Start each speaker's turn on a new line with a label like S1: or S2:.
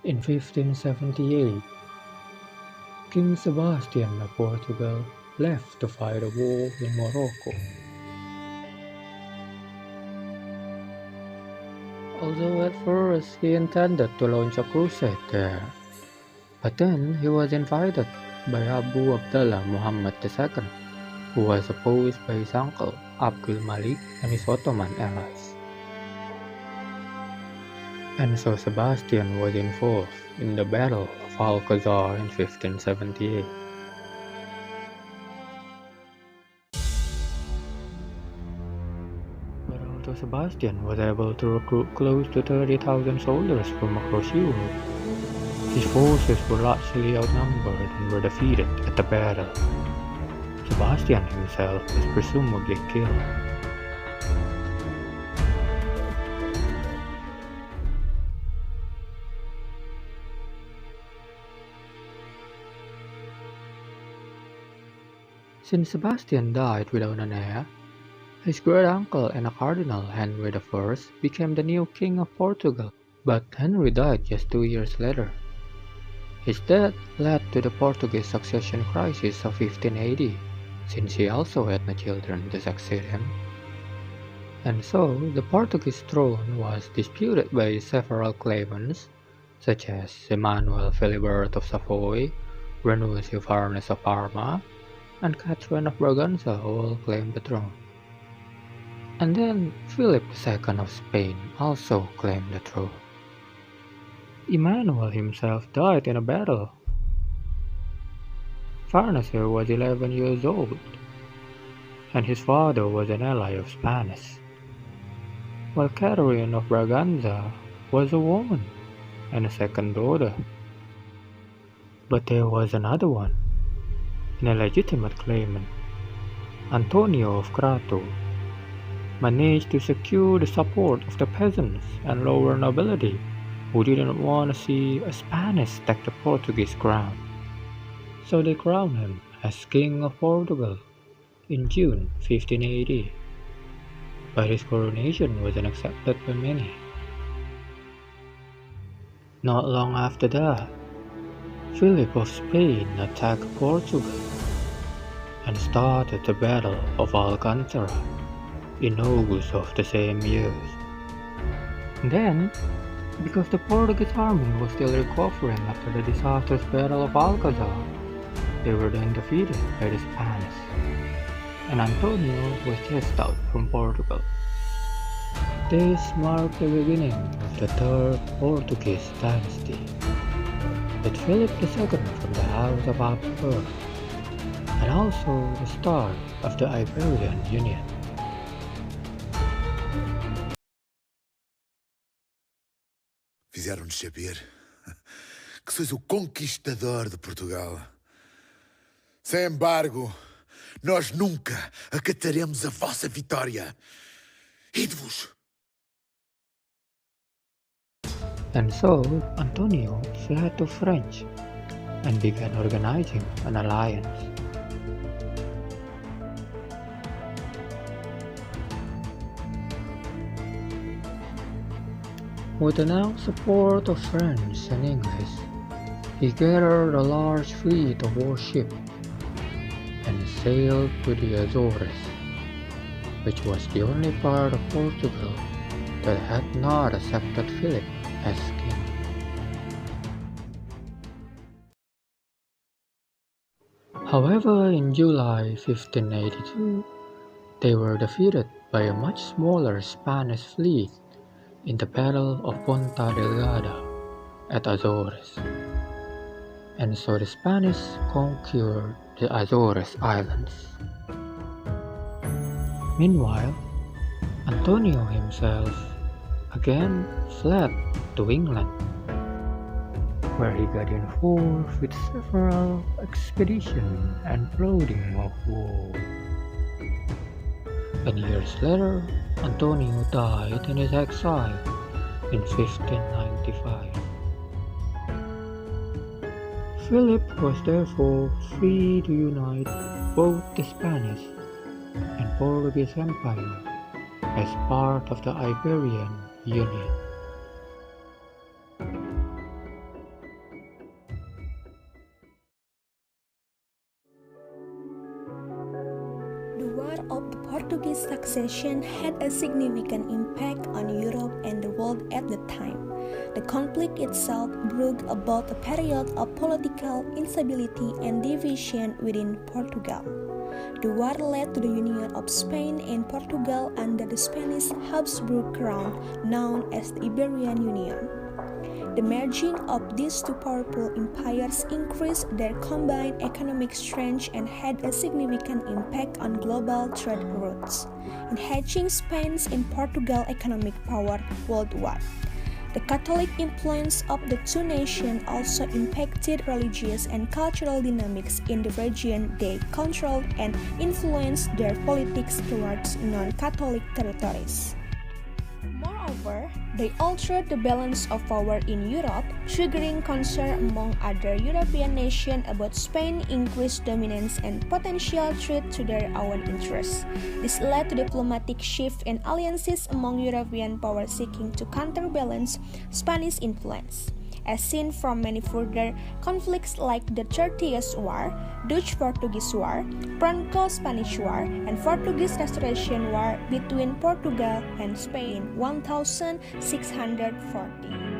S1: In 1578, King Sebastian of Portugal left to fight a war in Morocco. Although at first he intended to launch a crusade there, but then he was invited by Abu Abdallah Muhammad II, who was opposed by his uncle Abdul Malik and his Ottoman allies. And so Sebastian was involved in the Battle of Alcazar in 1578. But although Sebastian was able to recruit close to 30,000 soldiers from across Europe, his forces were largely outnumbered and were defeated at the battle. Sebastian himself was presumably killed. Since Sebastian died without an heir, his great-uncle and a cardinal, Henry I, became the new king of Portugal, but Henry died just 2 years later. His death led to the Portuguese succession crisis of 1580, since he also had no children to succeed him. And so the Portuguese throne was disputed by several claimants, such as Emmanuel Philibert of Savoy, Renucio Farnes of Parma, and Catherine of Braganza all claimed the throne. And then Philip II of Spain also claimed the throne. Emmanuel himself died in a battle. Farnes was 11 years old, and his father was an ally of Spanish, while Catherine of Braganza was a woman and a second daughter. But there was another one, an illegitimate claimant, Antonio of Crato, managed to secure the support of the peasants and lower nobility who didn't want to see a Spanish take the Portuguese crown. So they crowned him as King of Portugal in June 1580. But his coronation wasn't accepted by many. Not long after that, Philip of Spain attacked Portugal and started the Battle of Alcantara in August of the same year. Then, because the Portuguese army was still recovering after the disastrous Battle of Alcazar, they were then defeated by the Spanish, and Antonio was chased out from Portugal. This marked the beginning of the Third Portuguese dynasty, with Philip II from the House of Habsburg, and also the start of the Iberian Union.
S2: Fizeram-nos saber que sois o conquistador de Portugal. Sem embargo, nós nunca acataremos a vossa vitória. Ide-vos!
S1: And so, Antonio fled to France and began organizing an alliance. With the now support of French and English, he gathered a large fleet of warships and sailed to the Azores, which was the only part of Portugal that had not accepted Philip as king. However, in July 1582, they were defeated by a much smaller Spanish fleet in the Battle of Ponta Delgada at Azores, and so the Spanish conquered the Azores Islands. Meanwhile, Antonio himself again fled to England, where he got involved with several expeditions and plotting of war. And years later, Antonio died in his exile in 1595. Philip was therefore free to unite both the Spanish and Portuguese Empire as part of the Iberian Union.
S3: War of the Portuguese succession had a significant impact on Europe and the world at the time. The conflict itself brought about a period of political instability and division within Portugal. The war led to the union of Spain and Portugal under the Spanish Habsburg crown, known as the Iberian Union. The merging of these two powerful empires increased their combined economic strength and had a significant impact on global trade routes, enhancing Spain's and Portugal's economic power worldwide. The Catholic influence of the two nations also impacted religious and cultural dynamics in the region. They controlled and influenced their politics towards non-Catholic territories. Moreover, they altered the balance of power in Europe, triggering concern among other European nations about Spain's increased dominance and potential threat to their own interests. This led to diplomatic shifts and alliances among European powers seeking to counterbalance Spanish influence, as seen from many further conflicts like the 30 Years' War, Dutch-Portuguese War, Franco-Spanish War, and Portuguese Restoration War between Portugal and Spain in 1640.